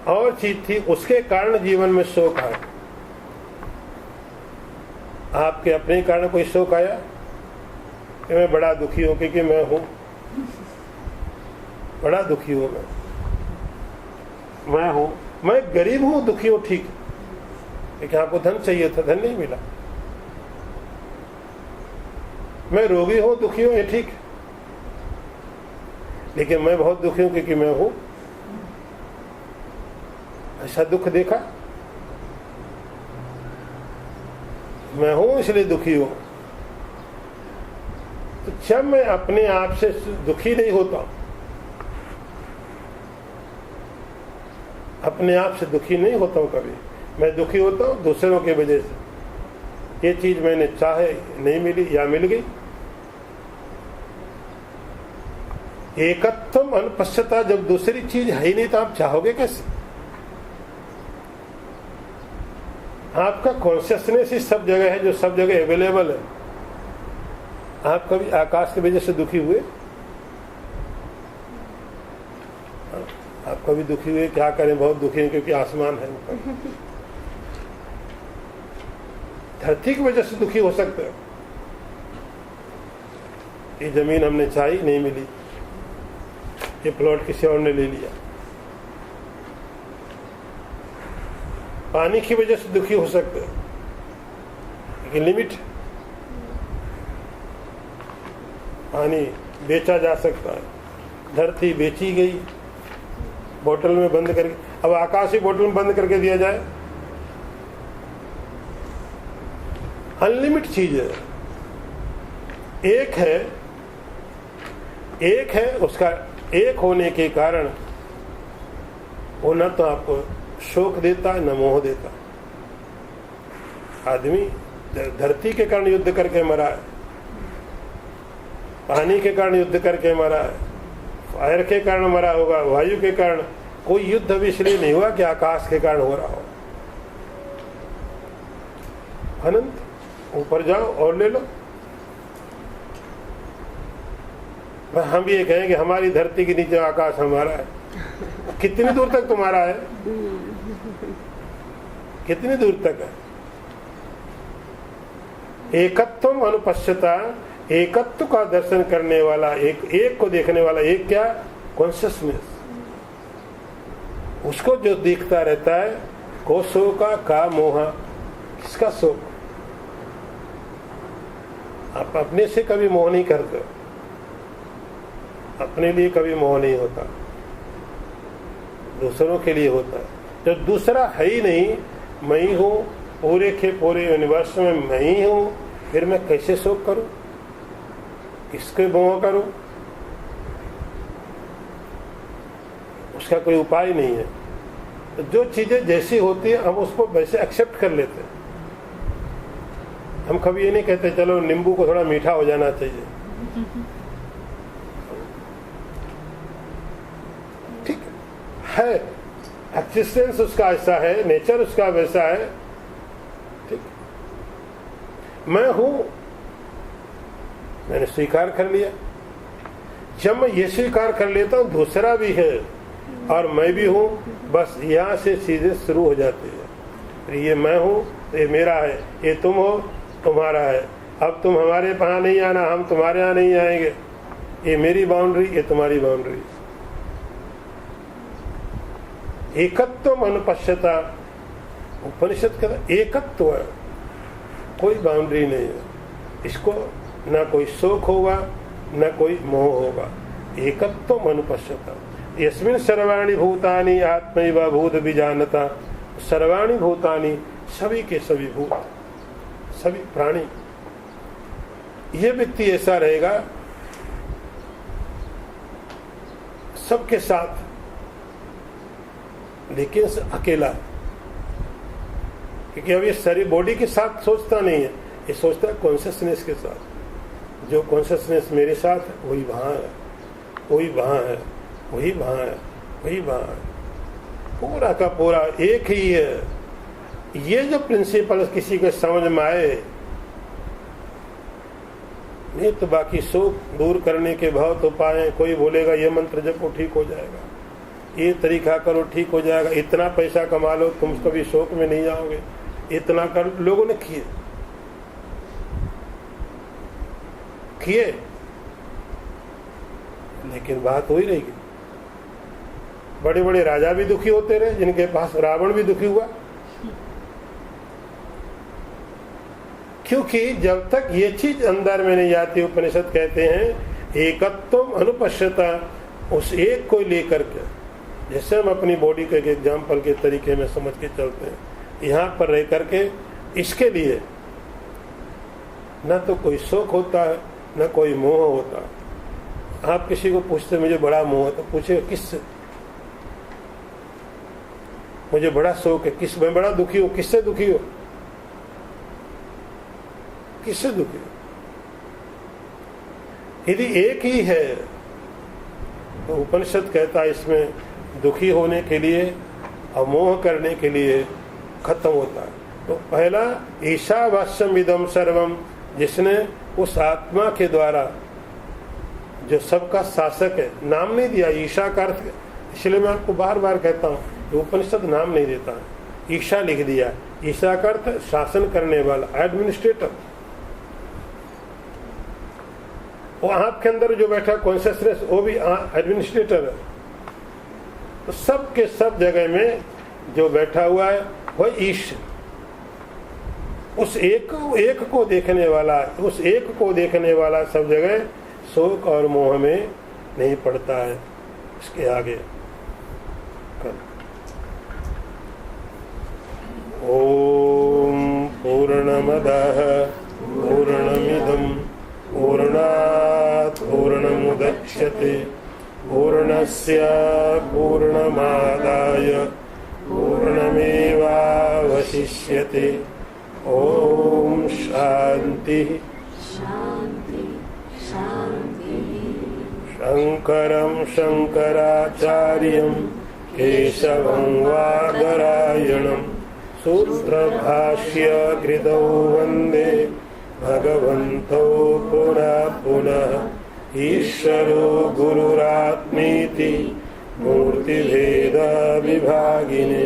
और चीज थी, उसके कारण जीवन में शोक आया। आपके अपने कारण कोई शोक आया कि मैं बड़ा दुखी हूं, क्योंकि मैं हूं, बड़ा दुखी हूं, मैं हूं, मैं गरीब हूं, दुखी हूं, ठीक, लेकिन आपको धन चाहिए था, धन नहीं मिला। मैं रोगी हूं, दुखी हूं, ये ठीक, लेकिन मैं बहुत दुखी हूं क्योंकि मैं हूं। ऐसा दुख देखा? मैं हूं इसलिए दुखी हूं। तो जब मैं अपने आप से दुखी नहीं होता, अपने आप से दुखी नहीं होता हूं कभी, मैं दुखी होता हूं दूसरों की वजह से। ये चीज मैंने चाहे नहीं मिली या मिल गई। एकत्वम अनुपश्यता, जब दूसरी चीज है ही नहीं तो आप चाहोगे कैसे? आपका कॉन्शियसनेस ही सब जगह है, जो सब जगह अवेलेबल है। आप कभी आकाश की वजह से दुखी हुए? आप कभी दुखी हुए? क्या करें, बहुत दुखी हैं क्योंकि आसमान है ऊपर। धरती की वजह से दुखी हो सकते हो, ये जमीन हमने चाही नहीं मिली, ये प्लॉट किसी और ने ले लिया। पानी की वजह से दुखी हो सकते हो, लेकिन लिमिट, पानी बेचा जा सकता है। धरती बेची गई, बोतल में बंद करके, अब आकाश ही बोतल में बंद करके दिया जाए, अनलिमिट चीज है। एक है, उसका एक होने के कारण वो न तो आपको शोक देता न मोह देता। आदमी धरती के कारण युद्ध करके मरा है, पानी के कारण युद्ध करके मरा है, फायर के कारण मरा होगा, वायु के कारण। कोई युद्ध भी इसलिए नहीं हुआ कि आकाश के कारण हो रहा हो। अनंत, ऊपर जाओ और ले लो। हम भी ये कहें कि हमारी धरती के नीचे आकाश हमारा है। कितनी दूर तक तुम्हारा है? कितनी दूर तक है? एकत्वम अनुपश्यता, एकत्व का दर्शन करने वाला, एक को देखने वाला, एक क्या? कॉन्शियसनेस। उसको जो दिखता रहता है, को शोका का मोहा। किसका शोक? आप अपने से कभी मोह नहीं करते, अपने लिए कभी मोह नहीं होता, दूसरों के लिए होता है। जब दूसरा है ही नहीं, मैं ही हूं, पूरे के पूरे यूनिवर्स में मैं ही हूं, फिर मैं कैसे शोक करूं, किसके मोह करूं? उसका कोई उपाय नहीं है। तो जो चीजें जैसी होती है हम उसको वैसे एक्सेप्ट कर लेते हैं। हम कभी ये नहीं कहते चलो नींबू को थोड़ा मीठा हो जाना चाहिए। ठीक है, एक्सिस्टेंस उसका ऐसा है, नेचर उसका वैसा है। ठीक, मैं हूं, मैंने स्वीकार कर लिया। जब मैं ये स्वीकार कर लेता हूं दूसरा भी है और मैं भी हूं, बस यहां से सीधे शुरू हो जाती है। ये मैं हूं, ये मेरा है, ये तुम हो, तुम्हारा है। अब तुम हमारे वहां नहीं आना, हम तुम्हारे यहां नहीं आएंगे। ये मेरी बाउंड्री, ये तुम्हारी बाउंड्री। एकत्व अनुपश्यता, उपनिषद कहता एकत्व है, कोई बाउंड्री नहीं है। इसको ना कोई शोक होगा न कोई मोह होगा। एकत्व अनुपश्यता। यस्मिन् सर्वाणि भूतानि आत्मैव भूत विजानता। सर्वाणि भूतानि, सभी के सभी भूत, सभी प्राणी। ये व्यक्ति ऐसा रहेगा सबके साथ, लेकिन अकेला, क्योंकि अब ये सारी बॉडी के साथ सोचता नहीं है, ये सोचता है कॉन्शियसनेस के साथ। जो कॉन्शियसनेस मेरे साथ है वही वहां है, वही वहां है, वही वहां है, वही वहां है। पूरा का पूरा एक ही है। ये जो प्रिंसिपल किसी को समझ में आए, नहीं तो बाकी शोक दूर करने के बहुत उपाय। कोई बोलेगा ये मंत्र जपो ठीक हो जाएगा, ये तरीका करो ठीक हो जाएगा, इतना पैसा कमा लो तुम कभी शोक में नहीं जाओगे, इतना कर। लोगों ने किए, लेकिन बात हो ही नहीं। बड़े बड़े राजा भी दुखी होते रहे, जिनके पास रावण भी दुखी हुआ, क्योंकि जब तक ये चीज अंदर में नहीं जाती। उपनिषद कहते हैं एकत्व अनुपश्यता, उस एक को लेकर के। जैसे हम अपनी बॉडी के एग्जाम्पल के तरीके में समझ के चलते हैं, यहाँ पर रह करके इसके लिए न तो कोई शोक होता है न कोई मोह होता। आप किसी को पूछते मुझे बड़ा मोह है, तो पूछे किससे? मुझे बड़ा शौक है, किस में बड़ा दुखी हो? किससे दुखी हो? किससे दुखी हो? यदि एक ही है तो उपनिषद कहता है इसमें दुखी होने के लिए और मोह करने के लिए खत्म होता है। तो पहला ईशावास्यम इदम सर्वम, जिसने उस आत्मा के द्वारा जो सबका शासक है, नाम नहीं दिया ईशा का अर्थ। इसलिए मैं आपको बार बार कहता हूँ उपनिषद नाम नहीं देता है, ईशा लिख दिया। ईशा का अर्थ शासन करने वाला, एडमिनिस्ट्रेटर। वो आपके अंदर जो बैठा कॉन्शियसनेस, वो भी एडमिनिस्ट्रेटर है। तो सब के सब जगह में जो बैठा हुआ है वह ईश, उस एक को देखने वाला, उस एक को देखने वाला सब जगह शोक और मोह में नहीं पड़ता है। इसके आगे ओम पूर्णमदः पूर्णमिदं पूर्ण मुदच्यते पूर्णस्य पूर्णमादाय पूर्णमेवावशिष्यते। ओम शांति शांति शांति। शंकरं शंकराचार्यं केशवं वादरायणं सूत्रभाष्य कृतौ वन्दे भगवन्तौ पुनः पुनः। ईश्वरो गुरुरात्मेति मूर्तिभेद विभागिने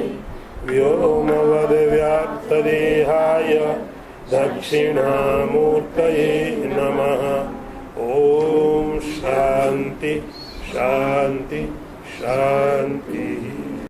व्योमवद्व्याप्तदेहाय दक्षिणामूर्तये नमः। ओम शांति शांति शांति।